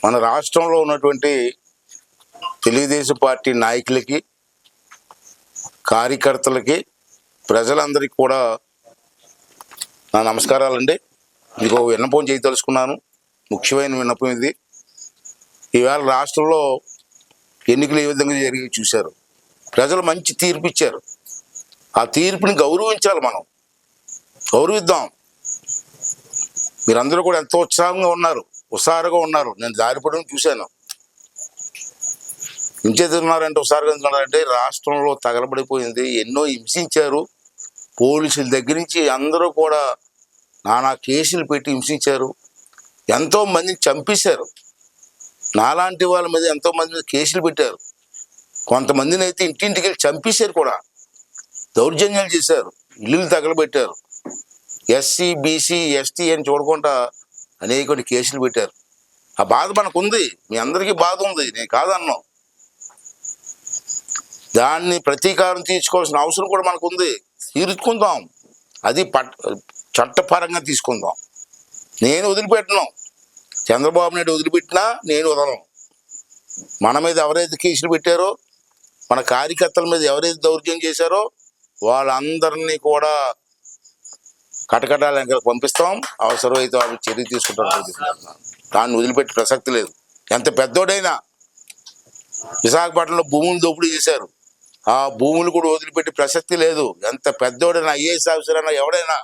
మన రాష్ట్రంలో ఉన్నటువంటి తెలుగుదేశం పార్టీ నాయకులకి, కార్యకర్తలకి, ప్రజలందరికీ కూడా నా నమస్కారాలండి. మీకు విన్నపం చేయదలుచుకున్నాను. ముఖ్యమైన విన్నపం ఇది. ఈవేళ రాష్ట్రంలో ఎన్నికలు ఏ విధంగా జరిగి చూశారు. ప్రజలు మంచి తీర్పు ఇచ్చారు. ఆ తీర్పుని గౌరవించాలి, మనం గౌరవిద్దాం. మీరందరూ కూడా ఎంతో ఉత్సాహంగా ఉన్నారు. నేను జారిపడడం చూశాను. ఇంచేతున్నారంటే ఉన్నారంటే రాష్ట్రంలో తగలబడిపోయింది. ఎన్నో హింసించారు. పోలీసుల దగ్గర నుంచి అందరూ కూడా నానా కేసులు పెట్టి హింసించారు. ఎంతో మందిని చంపేశారు. నాలాంటి వాళ్ళ మీద ఎంతో మంది మీద కేసులు పెట్టారు. కొంతమందిని అయితే ఇంటింటికి వెళ్ళి చంపేశారు కూడా. దౌర్జన్యాలు చేశారు. ఇల్లులు తగలబెట్టారు. ఎస్సీ, బీసీ, ఎస్టీ అని చూడకుండా అనేక కేసులు పెట్టారు. ఆ బాధ మనకు ఉంది. మీ అందరికీ బాధ ఉంది, నేను కాదన్నాం. దాన్ని ప్రతీకారం తీర్చుకోవాల్సిన అవసరం కూడా మనకు ఉంది. తీర్చుకుందాం. అది చట్టపరంగా తీసుకుందాం. నేను వదిలిపెట్టను. చంద్రబాబు నాయుడు వదిలిపెట్టినా నేను వదలను. మన మీద ఎవరైతే కేసులు పెట్టారో, మన కార్యకర్తల మీద ఎవరైతే దౌర్జన్యం చేశారో వాళ్ళందరినీ కూడా కటకటాల పంపిస్తాం. అవసరమైతే వాళ్ళు చర్య తీసుకుంటారు. దాన్ని వదిలిపెట్టే ప్రసక్తి లేదు. ఎంత పెద్దోడైనా. విశాఖపట్నంలో భూములు దోపిడీ చేశారు. ఆ భూములు కూడా వదిలిపెట్టే ప్రసక్తి లేదు. ఎంత పెద్దోడైనా, ఐఏఎస్ ఆఫీసర్ అయినా, ఎవడైనా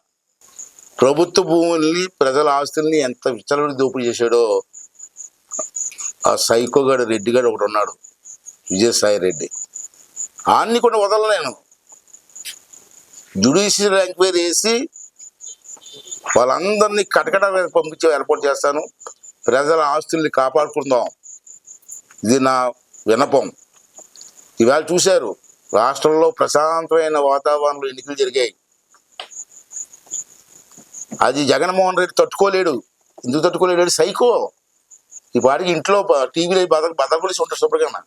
ప్రభుత్వ భూముల్ని, ప్రజల ఆస్తుల్ని ఎంత విచ్చలవిడి దోపిడీ చేశాడో ఆ సైకోగాడు రెడ్డిగాడు ఒకడు ఉన్నాడు, విజయసాయి రెడ్డి. ఆన్ని కూడా వదలలేను. జ్యుడిషియల్ ఎంక్వైరీ వేసి వాళ్ళందరినీ కటకటాలకు పంపించి ఏర్పాటు చేస్తాను. ప్రజల ఆస్తుల్ని కాపాడుకుందాం. ఇది నా విన్నపం. ఇవాళ చూశారు, రాష్ట్రంలో ప్రశాంతమైన వాతావరణంలో ఎన్నికలు జరిగాయి. అది జగన్మోహన్ రెడ్డి తట్టుకోలేడు. ఎందుకు తట్టుకోలేడు? సైకో. ఈ పాటికి ఇంట్లో టీవీలో బదపలిసి ఉంటారు శుభ్రంగా.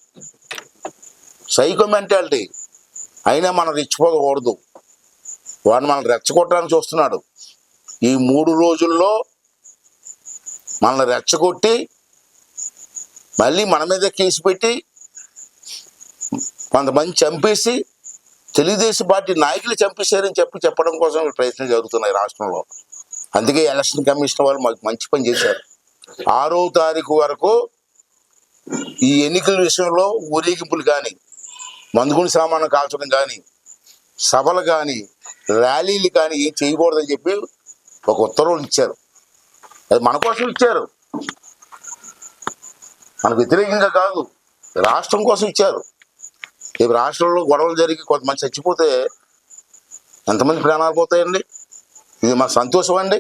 Psycho mentality. అయినా మనం రెచ్చిపోకూడదు. వాడు మనల్ని రెచ్చగొట్టడానికి చూస్తున్నాడు. ఈ 3 రోజుల్లో మనల్ని రెచ్చగొట్టి మళ్ళీ మన మీద కేసు పెట్టి కొంతమంది చంపేసి తెలుగుదేశం పార్టీ నాయకులు చంపేశారని చెప్పడం కోసం ప్రయత్నం జరుగుతున్నాయి రాష్ట్రంలో. అందుకే ఎలక్షన్ కమిషన్ వాళ్ళు మాకు మంచి పని చేశారు. 6వ తారీఖు వరకు ఈ ఎన్నికల విషయంలో ఊరేగింపులు కానీ, మందుగుండు సామాను కాల్చడం కానీ, సభలు కానీ, ర్యాలీలు కానీ ఏం చేయకూడదని చెప్పి ఒక ఉత్తర్వులు ఇచ్చారు. అది మన కోసం ఇచ్చారు, మనకు వ్యతిరేకంగా కాదు. రాష్ట్రం కోసం ఇచ్చారు. రేపు రాష్ట్రంలో గొడవలు జరిగి కొంతమంది చచ్చిపోతే ఎంతమంది ప్రాణాలు పోతాయండి? ఇది మన సంతోషం అండి.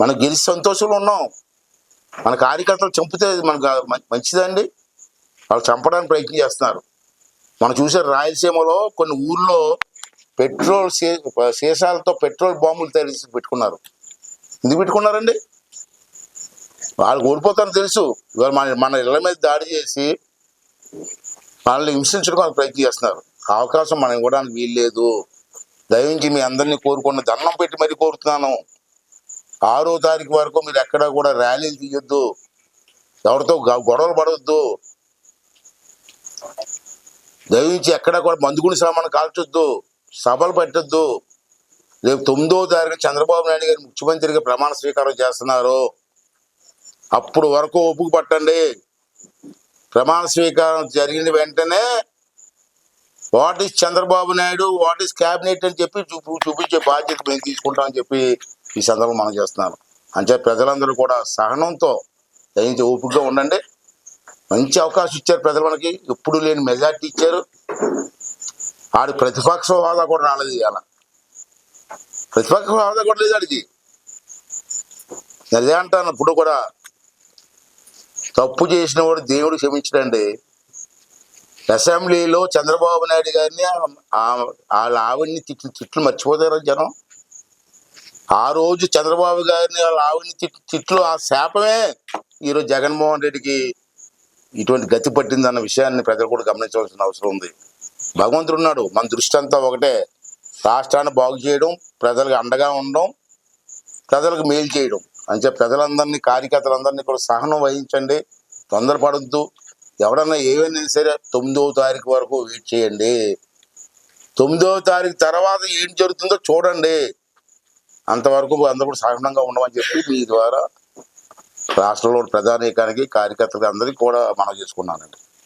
మనం గెలిచి సంతోషంలో ఉన్నాం. మన కార్యకర్తలు చంపితే మనకు మంచిదండి. వాళ్ళు చంపడానికి ప్రయత్నం చేస్తున్నారు. మనం చూసారు, రాయలసీమలో కొన్ని ఊర్లో పెట్రోల్ సీసాలతో పెట్రోల్ బాంబులు తయారు చేసి పెట్టుకున్నారు. ఎందుకు పెట్టుకున్నారండి? వాళ్ళు ఓడిపోతారని తెలుసు. ఇవాళ మన ఇళ్ల మీద దాడి చేసి వాళ్ళని హింసించడానికి ప్రయత్నం చేస్తున్నారు. అవకాశం మనం ఇవ్వడానికి వీల్లేదు. దయించి మీ అందరినీ కోరుకున్న దండం పెట్టి మరీ కోరుతున్నాను. 6వ తారీఖు వరకు మీరు ఎక్కడా కూడా ర్యాలీలు తీయొద్దు, ఎవరితో గొడవలు పడవద్దు, దయించి ఎక్కడా కూడా మందుగుండు సామాను కాల్చొద్దు, సభలు పెట్టద్దు. రేపు 9వ తారీఖు చంద్రబాబు నాయుడు గారు ముఖ్యమంత్రిగా ప్రమాణ స్వీకారం చేస్తున్నారు. అప్పుడు వరకు ఓపిక పట్టండి. ప్రమాణ స్వీకారం జరిగిన వెంటనే what is Chandrababu Naidu, what is cabinet అని చెప్పి చూపించే బాధ్యత మేము తీసుకుంటామని చెప్పి ఈ సందర్భం మనం చేస్తున్నాను. అంటే ప్రజలందరూ కూడా సహనంతో దయించి ఓపికగా ఉండండి. మంచి అవకాశం ఇచ్చారు ప్రజలు మనకి. ఎప్పుడు లేని మెజార్టీ ఇచ్చారు. ఆడి ప్రతిపక్ష హోదా కూడా రాలేదు. ఇవాళ ప్రతిపక్ష హోదా కూడా లేదు ఆడికి. అదే అంటాను, ఇప్పుడు కూడా తప్పు చేసిన వాడు దేవుడు క్షమించడండి. అసెంబ్లీలో చంద్రబాబు నాయుడు గారిని వాళ్ళ ఆవిడ్ని తిట్లు మర్చిపోతారు జనం. ఆ రోజు చంద్రబాబు గారిని వాళ్ళ ఆవిడ్ని తిట్లు, ఆ శాపమే ఈరోజు జగన్మోహన్ రెడ్డికి ఇటువంటి గతి పట్టిందన్న విషయాన్ని ప్రజలు కూడా గమనించవలసిన అవసరం ఉంది. భగవంతుడు ఉన్నాడు. మన దృష్టి అంతా ఒకటే, రాష్ట్రాన్ని బాగు చేయడం, ప్రజలకు అండగా ఉండడం, ప్రజలకు మేలు చేయడం. అని చెప్పి ప్రజలందరినీ, కార్యకర్తలందరినీ కూడా సహనం వహించండి, తొందరపడద్దు. ఎవడన్నా ఏమైనా సరే 9వ తారీఖు వరకు వెయిట్ చేయండి. 9వ తారీఖు తర్వాత ఏం జరుగుతుందో చూడండి. అంతవరకు అందరూ కూడా సహనంగా ఉండమని చెప్పి మీ ద్వారా రాష్ట్రంలో ప్రజానీకానికి, కార్యకర్తలకి అందరికీ కూడా మనం చేసుకున్నానండి.